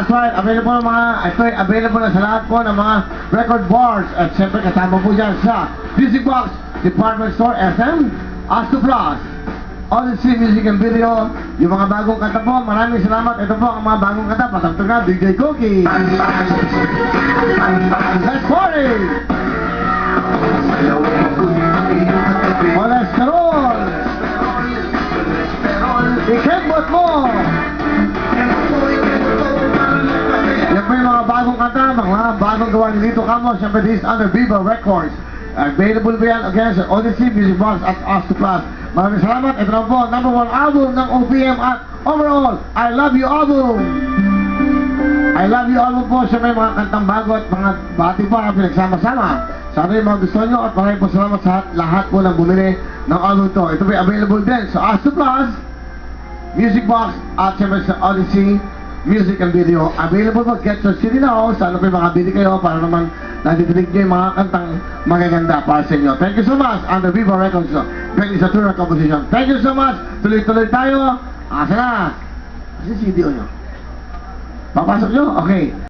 That's right, available na sa lahat po ng mga record bars. At siyempre kasama po dyan sa Music Box Department Store SM, Astro Plus, Odyssey Music and Video, yung mga bagong kanta po. Maraming salamat. Ito po ang mga bagong kanta. Patagtog na, DJ Cookie. Let's party! Cholesterol! Ikembot mo! Yan po yung mga bagong kanta, mga bagong gawa ni Lito Camo. Siyempre, this is under Viva Records. Available po yan again sa Odyssey Music Box at Astro Plus. Maraming salamat. Ito na po, number 1 album ng OPM at overall, I Love You album. I Love You album po. Siya may mga kantang bago at mga bati po na pinagsama-sama. Sana yung mga gusto nyo at maraming po salamat sa lahat po na bumili ng album to. Ito po available din sa Astro Plus, Music Box at siyempre sa Odyssey Music and Video. Available po, get your city now. Sana po makabili kayo para naman nadidinig nyo yung mga kantang magaganda para sa inyo. Thank you so much. Under Viva Records, great is a tour composition. Thank you so much. Tuloy-tuloy tayo. Asa na? Kasi CD nyo. Papasok nyo? Okay.